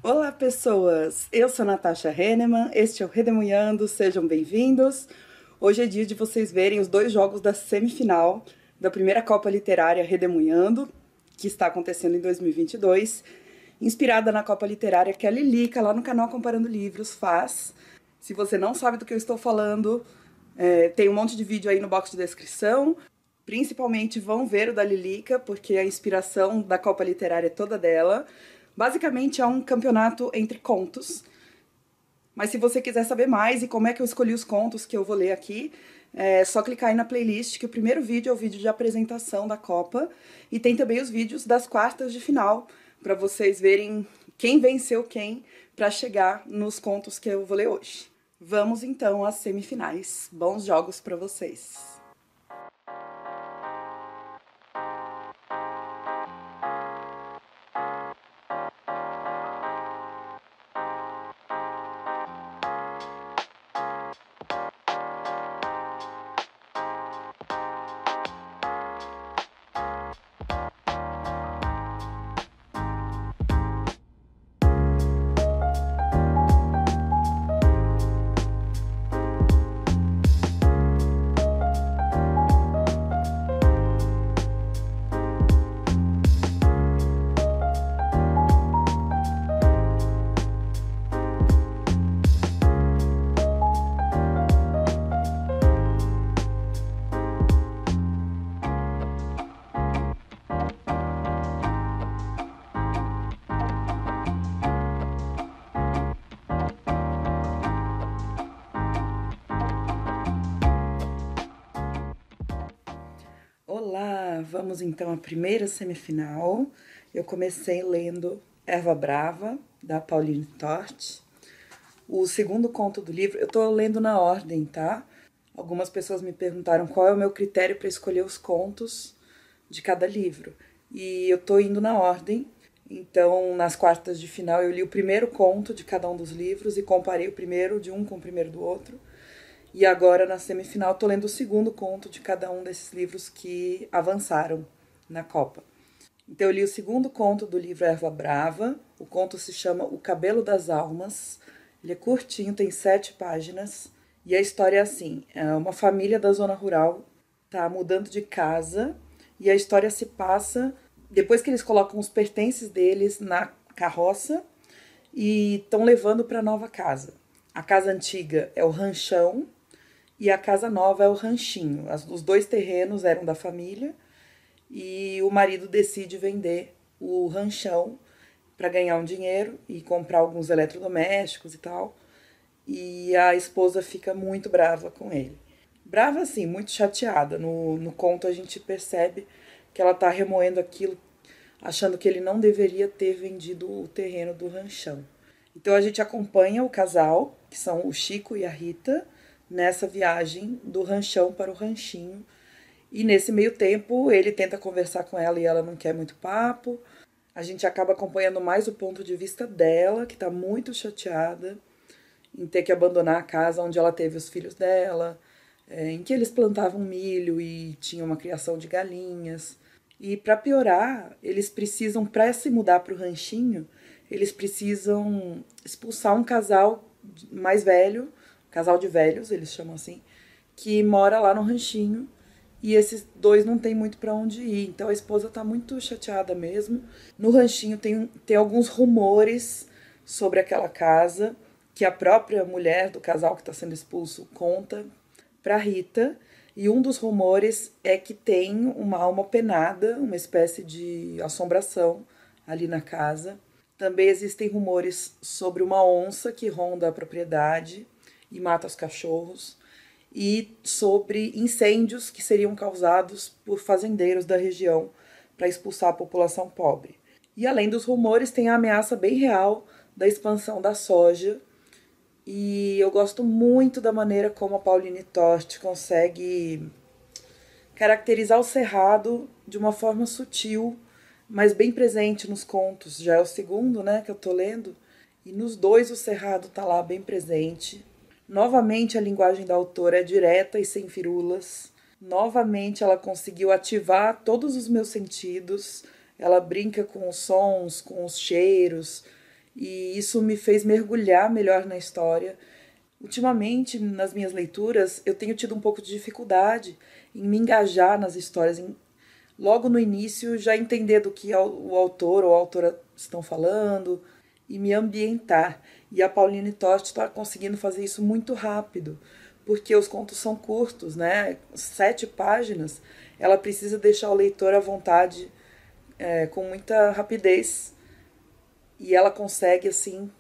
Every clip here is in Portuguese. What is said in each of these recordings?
Olá, pessoas! Eu sou Natasha Henneman, este é o Redemunhando, sejam bem-vindos. Hoje é dia de vocês verem os dois jogos da semifinal da primeira Copa Literária Redemunhando, que está acontecendo em 2022, inspirada na Copa Literária que a Lilica, lá no canal Comparando Livros, faz. Se você não sabe do que eu estou falando, tem um monte de vídeo aí no box de descrição. Principalmente vão ver o da Lilica, porque a inspiração da Copa Literária é toda dela. Basicamente é um campeonato entre contos. Mas se você quiser saber mais e como é que eu escolhi os contos que eu vou ler aqui, é só clicar aí na playlist, que o primeiro vídeo é o vídeo de apresentação da Copa. E tem também os vídeos das quartas de final, para vocês verem quem venceu quem, para chegar nos contos que eu vou ler hoje. Vamos então às semifinais. Bons jogos para vocês! Olá, vamos então à primeira semifinal. Eu comecei lendo Erva Brava, da Pauline Tort. O segundo conto do livro, eu tô lendo na ordem, tá? Algumas pessoas me perguntaram qual é o meu critério para escolher os contos de cada livro. E eu tô indo na ordem. Então, nas quartas de final, eu li o primeiro conto de cada um dos livros e comparei o primeiro de um com o primeiro do outro. E agora, na semifinal, estou lendo o segundo conto de cada um desses livros que avançaram na Copa. Então, eu li o segundo conto do livro Erva Brava. O conto se chama O Cabelo das Almas. Ele é curtinho, tem 7 páginas. E a história é assim: uma família da zona rural está mudando de casa. E a história se passa depois que eles colocam os pertences deles na carroça e estão levando para a nova casa. A casa antiga é o ranchão e a casa nova é o ranchinho. Os dois terrenos eram da família e o marido decide vender o ranchão para ganhar um dinheiro e comprar alguns eletrodomésticos e tal. E a esposa fica muito brava com ele. Brava assim, muito chateada. No conto a gente percebe que ela está remoendo aquilo, achando que ele não deveria ter vendido o terreno do ranchão. Então a gente acompanha o casal, que são o Chico e a Rita, nessa viagem do ranchão para o ranchinho. E nesse meio tempo ele tenta conversar com ela e ela não quer muito papo. A gente acaba acompanhando mais o ponto de vista dela, que está muito chateada em ter que abandonar a casa onde ela teve os filhos dela, em que eles plantavam milho e tinham uma criação de galinhas. E para piorar, eles precisam, para se mudar para o ranchinho, eles precisam expulsar um casal mais velho, casal de velhos, eles chamam assim, que mora lá no ranchinho, e esses dois não tem muito para onde ir. Então a esposa tá muito chateada mesmo. No ranchinho tem alguns rumores sobre aquela casa, que a própria mulher do casal que está sendo expulso conta para Rita. E um dos rumores é que tem uma alma penada, uma espécie de assombração ali na casa. Também existem rumores sobre uma onça que ronda a propriedade e mata os cachorros, e sobre incêndios que seriam causados por fazendeiros da região para expulsar a população pobre. E além dos rumores, tem a ameaça bem real da expansão da soja. E eu gosto muito da maneira como a Pauline Tort consegue caracterizar o cerrado de uma forma sutil, mas bem presente nos contos. Já é o segundo, né, que eu tô lendo, e nos dois o cerrado tá lá bem presente. Novamente a linguagem da autora é direta e sem firulas. Novamente ela conseguiu ativar todos os meus sentidos. Ela brinca com os sons, com os cheiros, e isso me fez mergulhar melhor na história. Ultimamente, nas minhas leituras, eu tenho tido um pouco de dificuldade em me engajar nas histórias, logo no início já entender do que o autor ou a autora estão falando e me ambientar. E a Pauline Tost está conseguindo fazer isso muito rápido, porque os contos são curtos, né? 7 páginas, ela precisa deixar o leitor à vontade, com muita rapidez, e ela consegue assim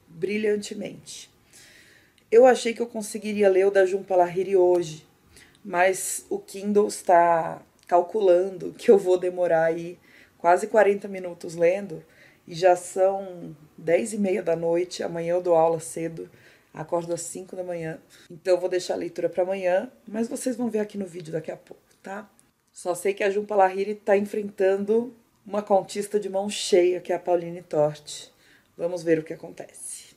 brilhantemente. Eu achei que eu conseguiria ler o da Jhumpa Lahiri hoje, mas o Kindle está calculando que eu vou demorar aí quase 40 minutos lendo, e já são 10h30 da noite, amanhã eu dou aula cedo, acordo às 5 da manhã, então eu vou deixar a leitura para amanhã, mas vocês vão ver aqui no vídeo daqui a pouco, tá? Só sei que a Jhumpa Lahiri está enfrentando uma contista de mão cheia, que é a Pauline Tost. Vamos ver o que acontece.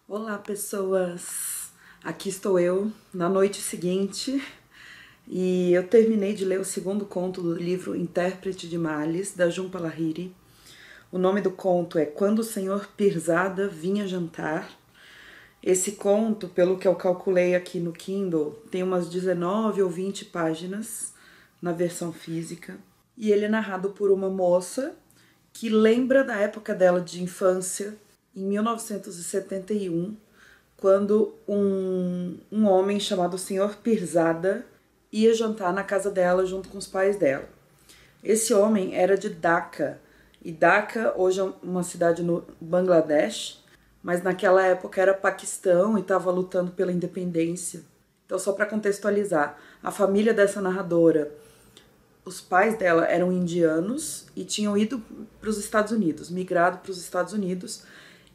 Olá, pessoas! Aqui estou eu, na noite seguinte, e eu terminei de ler o segundo conto do livro Intérprete de Males, da Jhumpa Lahiri. O nome do conto é Quando o Senhor Pirzada Vinha Jantar. Esse conto, pelo que eu calculei aqui no Kindle, tem umas 19 ou 20 páginas na versão física. E ele é narrado por uma moça que lembra da época dela de infância, em 1971, quando um homem chamado Senhor Pirzada ia jantar na casa dela junto com os pais dela. Esse homem era de Dhaka, e Dhaka hoje é uma cidade no Bangladesh, mas naquela época era Paquistão e estava lutando pela independência. Então, só para contextualizar, a família dessa narradora, os pais dela eram indianos e tinham ido para os Estados Unidos, migrado para os Estados Unidos,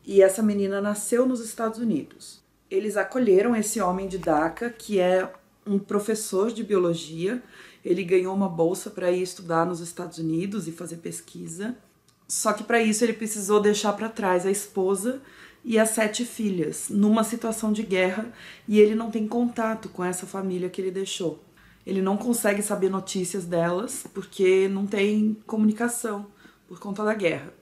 e essa menina nasceu nos Estados Unidos. Eles acolheram esse homem de Dhaka, que é um professor de biologia. Ele ganhou uma bolsa para ir estudar nos Estados Unidos e fazer pesquisa. Só que para isso ele precisou deixar para trás a esposa e as 7 filhas, numa situação de guerra, e ele não tem contato com essa família que ele deixou. Ele não consegue saber notícias delas, porque não tem comunicação por conta da guerra.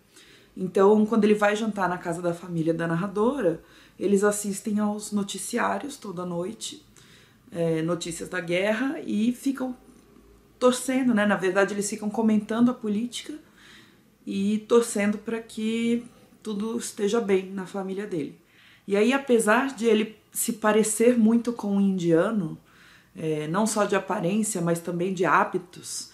Então, quando ele vai jantar na casa da família da narradora, eles assistem aos noticiários toda noite, notícias da guerra, e ficam torcendo, né? Na verdade, eles ficam comentando a política e torcendo para que tudo esteja bem na família dele. E aí, apesar de ele se parecer muito com um indiano, não só de aparência, mas também de hábitos,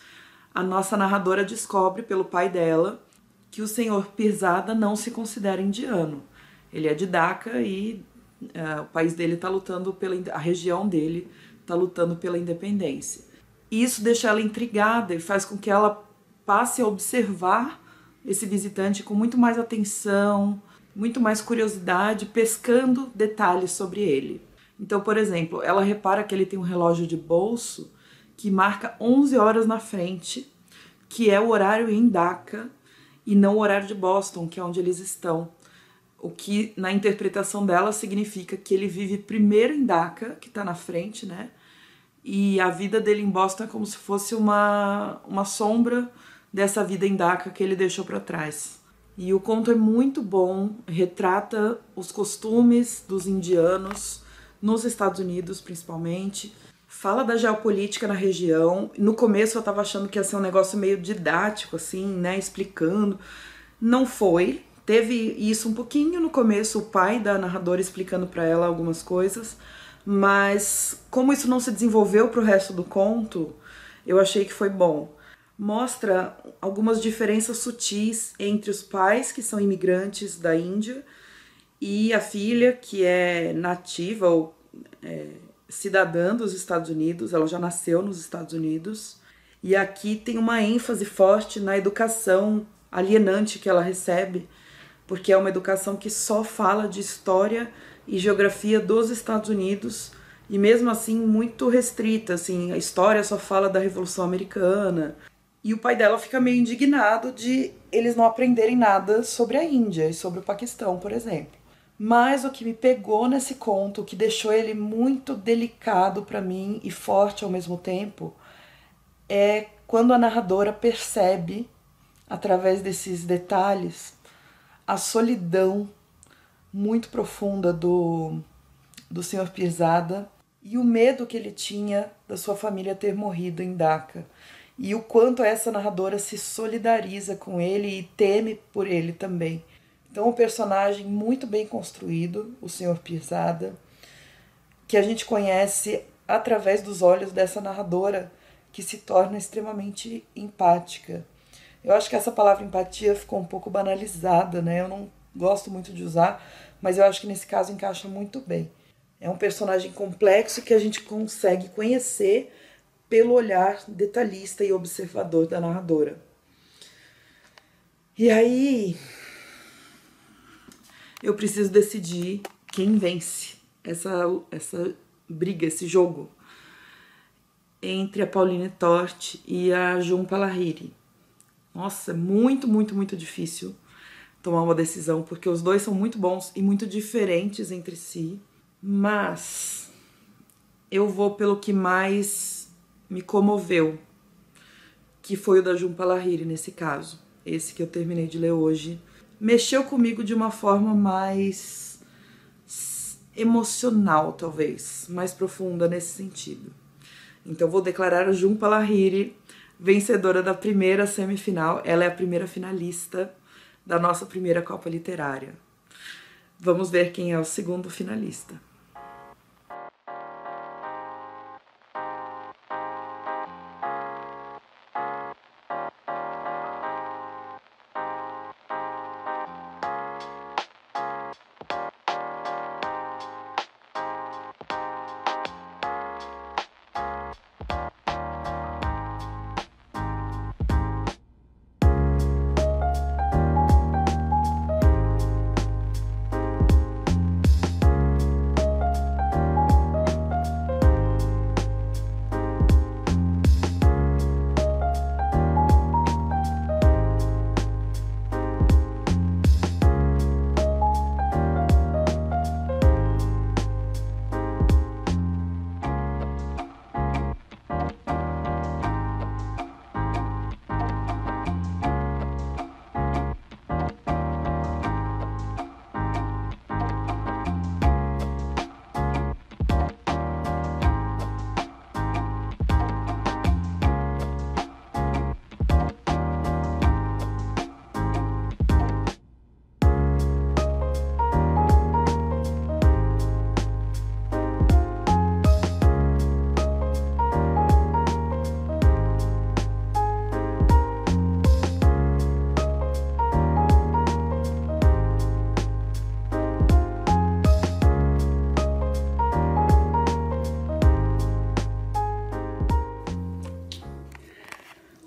a nossa narradora descobre pelo pai dela que o senhor Pirzada não se considera indiano. Ele é de Dhaka e o país dele está lutando a região dele está lutando pela independência. E isso deixa ela intrigada e faz com que ela passe a observar esse visitante com muito mais atenção, muito mais curiosidade, pescando detalhes sobre ele. Então, por exemplo, ela repara que ele tem um relógio de bolso que marca 11 horas na frente, que é o horário em Dhaka e não o horário de Boston, que é onde eles estão. O que, na interpretação dela, significa que ele vive primeiro em Dhaka, que está na frente, né? E a vida dele em Boston é como se fosse uma sombra dessa vida em Dhaka que ele deixou para trás. E o conto é muito bom, retrata os costumes dos indianos, nos Estados Unidos principalmente, fala da geopolítica na região. No começo eu tava achando que ia ser um negócio meio didático, assim, né, explicando. Não foi. Teve isso um pouquinho no começo, o pai da narradora explicando para ela algumas coisas, mas como isso não se desenvolveu pro resto do conto, eu achei que foi bom. Mostra algumas diferenças sutis entre os pais, que são imigrantes da Índia, e a filha, que é nativa ou cidadã dos Estados Unidos. Ela já nasceu nos Estados Unidos. E aqui tem uma ênfase forte na educação alienante que ela recebe, porque é uma educação que só fala de história e geografia dos Estados Unidos, e mesmo assim muito restrita, assim, a história só fala da Revolução Americana. E o pai dela fica meio indignado de eles não aprenderem nada sobre a Índia e sobre o Paquistão, por exemplo. Mas o que me pegou nesse conto, o que deixou ele muito delicado para mim e forte ao mesmo tempo, é quando a narradora percebe, através desses detalhes, a solidão muito profunda do Sr. Pirzada e o medo que ele tinha da sua família ter morrido em Dacca. E o quanto essa narradora se solidariza com ele e teme por ele também. Então, um personagem muito bem construído, o Sr. Pirzada, que a gente conhece através dos olhos dessa narradora, que se torna extremamente empática. Eu acho que essa palavra empatia ficou um pouco banalizada, né? Eu não gosto muito de usar, mas eu acho que nesse caso encaixa muito bem. É um personagem complexo que a gente consegue conhecer pelo olhar detalhista e observador da narradora. E aí, eu preciso decidir quem vence essa briga, esse jogo entre a Pauline Torte e a Jhumpa Lahiri. Nossa, é muito, muito, muito difícil tomar uma decisão, porque os dois são muito bons e muito diferentes entre si, mas eu vou pelo que mais me comoveu, que foi o da Jhumpa Lahiri nesse caso. Esse que eu terminei de ler hoje mexeu comigo de uma forma mais emocional, talvez, mais profunda nesse sentido. Então vou declarar a Jhumpa Lahiri vencedora da primeira semifinal. Ela é a primeira finalista da nossa primeira Copa Literária. Vamos ver quem é o segundo finalista.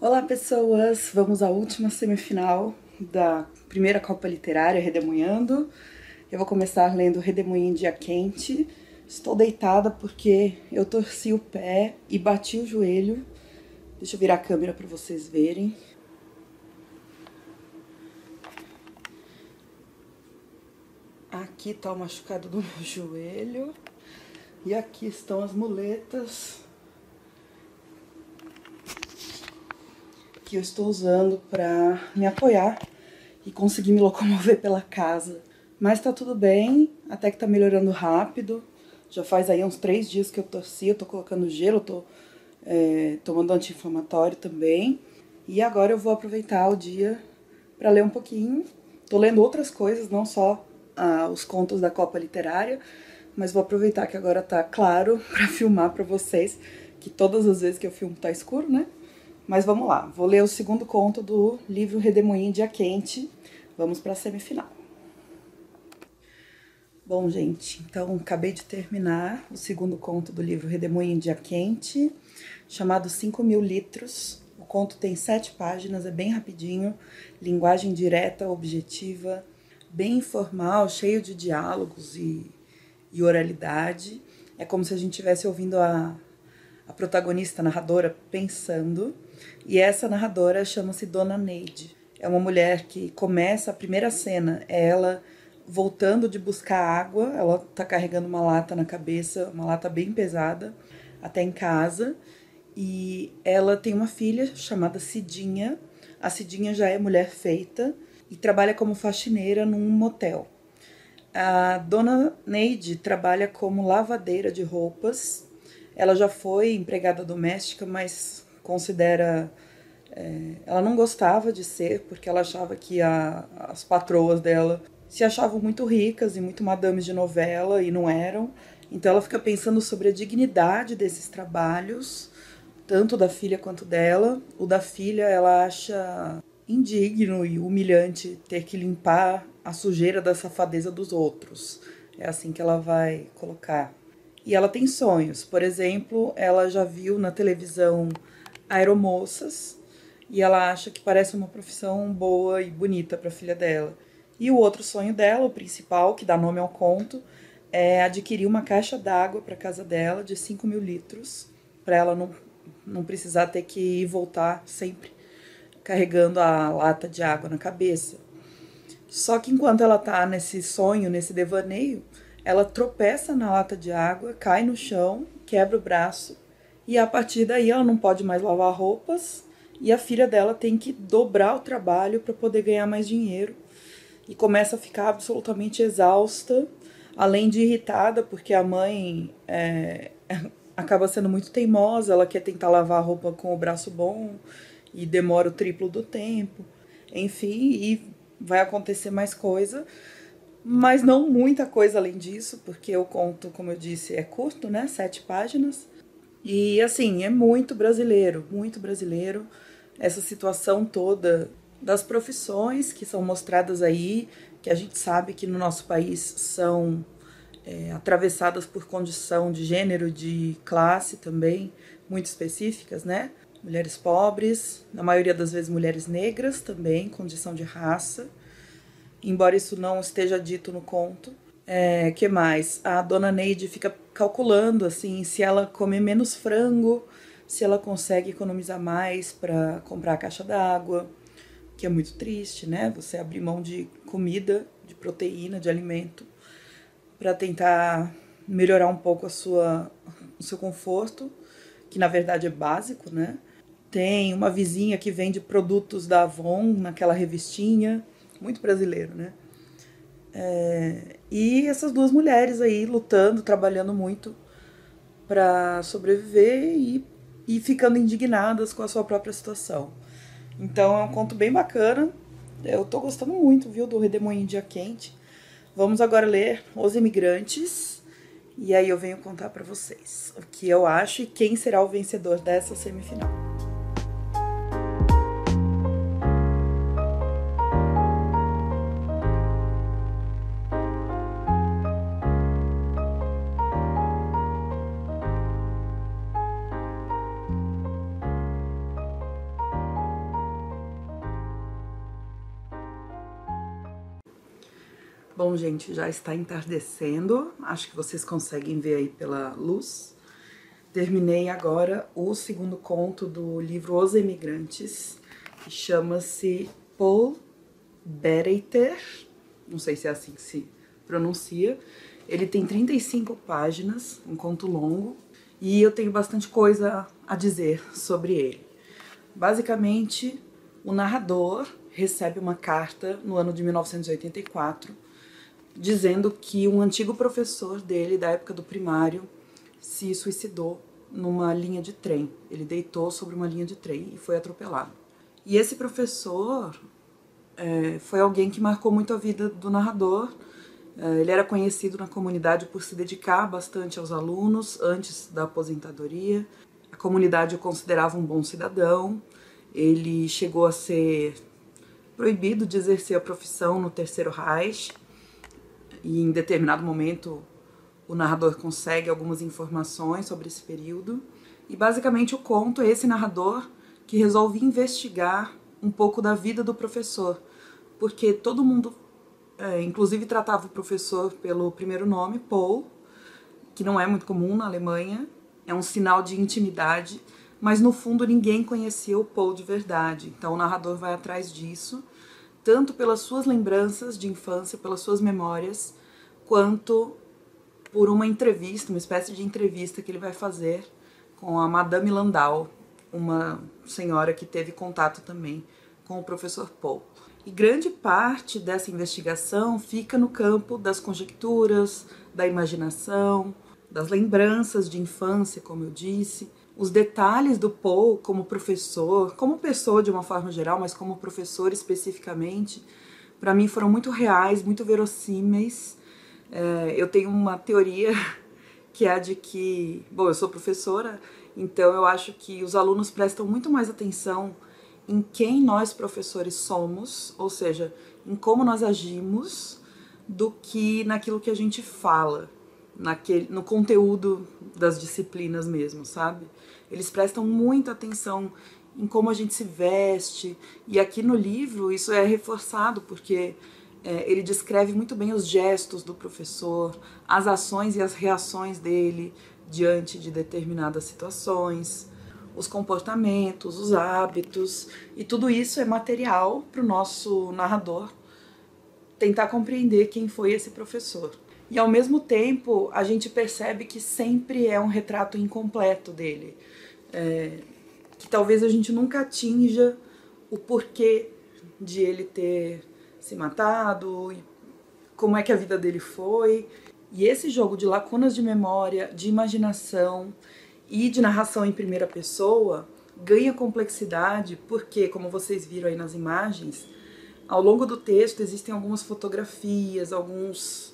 Olá, pessoas! Vamos à última semifinal da primeira Copa Literária, Redemoinhando. Eu vou começar lendo Redemoinho em Dia Quente. Estou deitada porque eu torci o pé e bati o joelho. Deixa eu virar a câmera para vocês verem. Aqui tá o machucado do meu joelho. E aqui estão as muletas que eu estou usando para me apoiar e conseguir me locomover pela casa. Mas tá tudo bem, até que tá melhorando rápido. Já faz aí uns 3 dias que eu torci, eu tô colocando gelo, tô tomando anti-inflamatório também. E agora eu vou aproveitar o dia para ler um pouquinho. Tô lendo outras coisas, não só os contos da Copa Literária, mas vou aproveitar que agora tá claro para filmar para vocês, que todas as vezes que eu filmo tá escuro, né? Mas vamos lá, vou ler o segundo conto do livro Redemoinho em Dia Quente. Vamos para a semifinal. Bom, gente, então acabei de terminar o segundo conto do livro Redemoinho em Dia Quente, chamado 5.000 litros. O conto tem 7 páginas, é bem rapidinho, linguagem direta, objetiva, bem informal, cheio de diálogos e oralidade. É como se a gente estivesse ouvindo a protagonista, a narradora, pensando. E essa narradora chama-se Dona Neide. É uma mulher que começa, a primeira cena, é ela voltando de buscar água. Ela tá carregando uma lata na cabeça, uma lata bem pesada, até em casa. E ela tem uma filha chamada Cidinha. A Cidinha já é mulher feita e trabalha como faxineira num motel. A dona Neide trabalha como lavadeira de roupas. Ela já foi empregada doméstica, mas considera... ela não gostava de ser, porque ela achava que as patroas dela se achavam muito ricas e muito madames de novela, e não eram. Então ela fica pensando sobre a dignidade desses trabalhos, tanto da filha quanto dela. O da filha ela acha indigno e humilhante ter que limpar a sujeira da safadeza dos outros. É assim que ela vai colocar. E ela tem sonhos. Por exemplo, ela já viu na televisão aeromoças e ela acha que parece uma profissão boa e bonita para a filha dela. E o outro sonho dela, o principal, que dá nome ao conto, é adquirir uma caixa d'água para casa dela de 5.000 litros, para ela não precisar ter que ir e voltar sempre carregando a lata de água na cabeça. Só que enquanto ela tá nesse sonho, nesse devaneio, ela tropeça na lata de água, cai no chão, quebra o braço, e a partir daí ela não pode mais lavar roupas, e a filha dela tem que dobrar o trabalho para poder ganhar mais dinheiro, e começa a ficar absolutamente exausta, além de irritada, porque a mãe acaba sendo muito teimosa, ela quer tentar lavar a roupa com o braço bom, e demora o triplo do tempo, enfim, e vai acontecer mais coisa, mas não muita coisa além disso, porque o conto, como eu disse, é curto, né, 7 páginas, e assim, é muito brasileiro, essa situação toda das profissões que são mostradas aí, que a gente sabe que no nosso país são atravessadas por condição de gênero, de classe também, muito específicas, né? Mulheres pobres, na maioria das vezes mulheres negras também, condição de raça, embora isso não esteja dito no conto. Que mais? A dona Neide fica calculando assim, se ela comer menos frango, se ela consegue economizar mais para comprar a caixa d'água, que é muito triste, né? Você abrir mão de comida, de proteína, de alimento, para tentar melhorar um pouco o seu conforto, que na verdade é básico, né? Tem uma vizinha que vende produtos da Avon naquela revistinha, muito brasileiro, né? E essas duas mulheres aí lutando, trabalhando muito para sobreviver e ficando indignadas com a sua própria situação. Então é um conto bem bacana. Eu tô gostando muito, viu, do Redemoinho Dia Quente. Vamos agora ler Os Imigrantes. E aí eu venho contar para vocês o que eu acho e quem será o vencedor dessa semifinal. Bom, gente, já está entardecendo, acho que vocês conseguem ver aí pela luz. Terminei agora o segundo conto do livro Os Imigrantes, que chama-se Paul Bereiter, não sei se é assim que se pronuncia. Ele tem 35 páginas, um conto longo, e eu tenho bastante coisa a dizer sobre ele. Basicamente, o narrador recebe uma carta no ano de 1984, dizendo que um antigo professor dele, da época do primário, se suicidou numa linha de trem. Ele deitou sobre uma linha de trem e foi atropelado. E esse professor foi alguém que marcou muito a vida do narrador. Ele era conhecido na comunidade por se dedicar bastante aos alunos antes da aposentadoria. A comunidade o considerava um bom cidadão. Ele chegou a ser proibido de exercer a profissão no Terceiro Reich. E em determinado momento o narrador consegue algumas informações sobre esse período. E basicamente o conto é esse narrador que resolve investigar um pouco da vida do professor, porque todo mundo, inclusive tratava o professor pelo primeiro nome, Paul, que não é muito comum na Alemanha, é um sinal de intimidade, mas no fundo ninguém conhecia o Paul de verdade. Então o narrador vai atrás disso, tanto pelas suas lembranças de infância, pelas suas memórias, quanto por uma entrevista, uma espécie de entrevista que ele vai fazer com a Madame Landau, uma senhora que teve contato também com o professor Paul. E grande parte dessa investigação fica no campo das conjecturas, da imaginação, das lembranças de infância, como eu disse. Os detalhes do Poe como professor, como pessoa de uma forma geral, mas como professor especificamente, para mim foram muito reais, muito verossímeis. Eu tenho uma teoria que é a de que, bom, eu sou professora, então eu acho que os alunos prestam muito mais atenção em quem nós professores somos, ou seja, em como nós agimos, do que naquilo que a gente fala, no conteúdo das disciplinas mesmo, sabe? Eles prestam muita atenção em como a gente se veste, e aqui no livro isso é reforçado, porque ele descreve muito bem os gestos do professor, as ações e as reações dele diante de determinadas situações, os comportamentos, os hábitos, e tudo isso é material para o nosso narrador tentar compreender quem foi esse professor. E ao mesmo tempo a gente percebe que sempre é um retrato incompleto dele, que talvez a gente nunca atinja o porquê de ele ter se matado, e como é que a vida dele foi. E esse jogo de lacunas de memória, de imaginação e de narração em primeira pessoa ganha complexidade porque, como vocês viram aí nas imagens, ao longo do texto existem algumas fotografias, algumas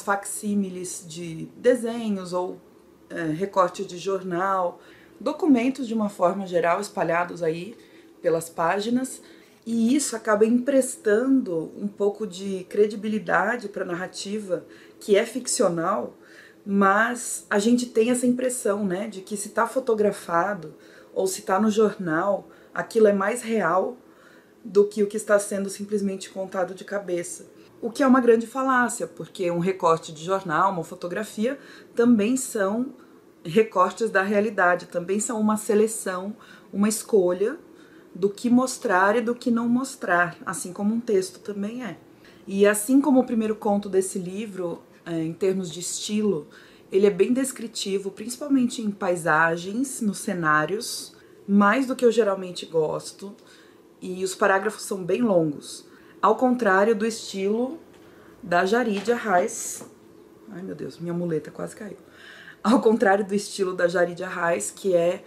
facsímiles de desenhos ou recortes de jornal, documentos de uma forma geral espalhados aí pelas páginas, e isso acaba emprestando um pouco de credibilidade para a narrativa, que é ficcional, mas a gente tem essa impressão, né, de que se está fotografado ou se está no jornal, aquilo é mais real do que o que está sendo simplesmente contado de cabeça. O que é uma grande falácia, porque um recorte de jornal, uma fotografia, também são recortes da realidade, também são uma seleção, uma escolha do que mostrar e do que não mostrar, assim como um texto também é. E assim como o primeiro conto desse livro, em termos de estilo, ele é bem descritivo, principalmente em paisagens, nos cenários, mais do que eu geralmente gosto, e os parágrafos são bem longos, ao contrário do estilo da Jaridia Reis. Ai meu Deus, minha muleta quase caiu. Ao contrário do estilo da Jaridia Reis, que é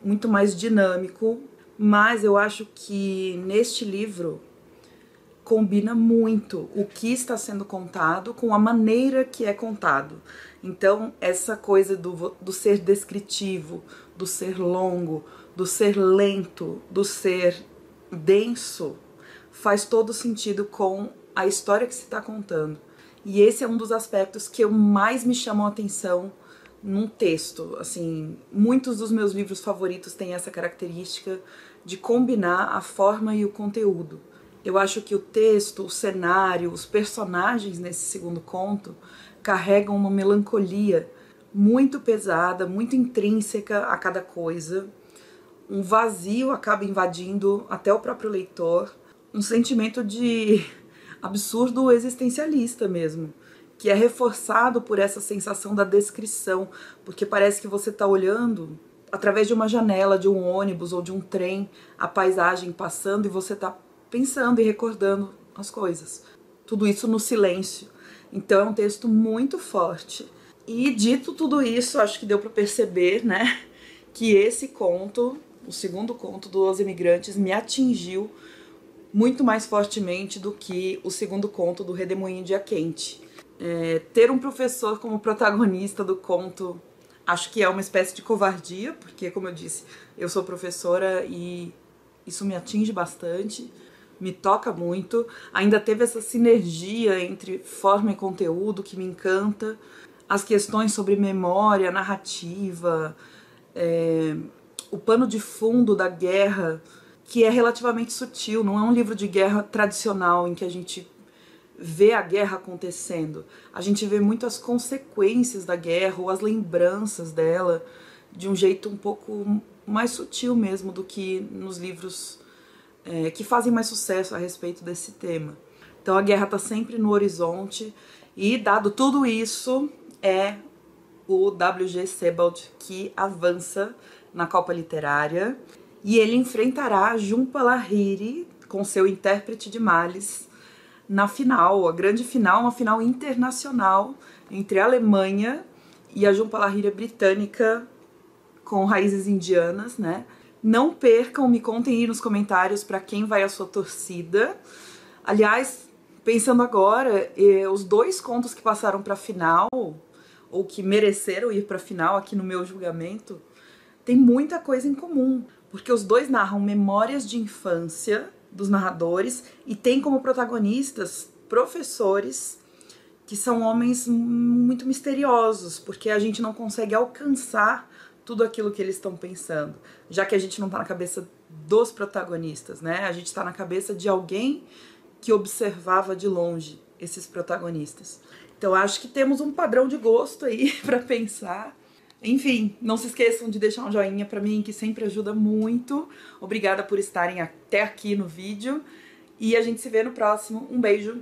muito mais dinâmico, mas eu acho que neste livro combina muito o que está sendo contado com a maneira que é contado. Então, essa coisa do ser descritivo, do ser longo, do ser lento, do ser denso, faz todo sentido com a história que se está contando. E esse é um dos aspectos que mais me chamam a atenção num texto. Assim, muitos dos meus livros favoritos têm essa característica de combinar a forma e o conteúdo. Eu acho que o texto, o cenário, os personagens nesse segundo conto carregam uma melancolia muito pesada, muito intrínseca a cada coisa. Um vazio acaba invadindo até o próprio leitor, um sentimento de absurdo existencialista mesmo, que é reforçado por essa sensação da descrição, porque parece que você está olhando através de uma janela de um ônibus ou de um trem, a paisagem passando, e você está pensando e recordando as coisas. Tudo isso no silêncio. Então é um texto muito forte. E dito tudo isso, acho que deu para perceber, né, que esse conto, o segundo conto do Os Imigrantes, me atingiu muito mais fortemente do que o segundo conto do Redemoinho Dia Quente. Ter um professor como protagonista do conto acho que é uma espécie de covardia, porque, como eu disse, eu sou professora e isso me atinge bastante, me toca muito. Ainda teve essa sinergia entre forma e conteúdo que me encanta, as questões sobre memória, narrativa, o pano de fundo da guerra, que é relativamente sutil, não é um livro de guerra tradicional em que a gente vê a guerra acontecendo. A gente vê muito as consequências da guerra ou as lembranças dela de um jeito um pouco mais sutil mesmo do que nos livros que fazem mais sucesso a respeito desse tema. Então a guerra está sempre no horizonte e, dado tudo isso, é o W.G. Sebald que avança na Copa Literária e ele enfrentará Jhumpa Lahiri com seu intérprete de males na final, a grande final, uma final internacional entre a Alemanha e a Jumpalahira britânica com raízes indianas, né? Não percam, me contem aí nos comentários para quem vai a sua torcida. Aliás, pensando agora, os 2 contos que passaram para a final, ou que mereceram ir para a final aqui no meu julgamento, tem muita coisa em comum, porque os 2 narram memórias de infância dos narradores e tem como protagonistas professores que são homens muito misteriosos, porque a gente não consegue alcançar tudo aquilo que eles estão pensando, já que a gente não tá na cabeça dos protagonistas, né? A gente tá na cabeça de alguém que observava de longe esses protagonistas. Então acho que temos um padrão de gosto aí pra pensar. Enfim, não se esqueçam de deixar um joinha pra mim, que sempre ajuda muito. Obrigada por estarem até aqui no vídeo. E a gente se vê no próximo. Um beijo!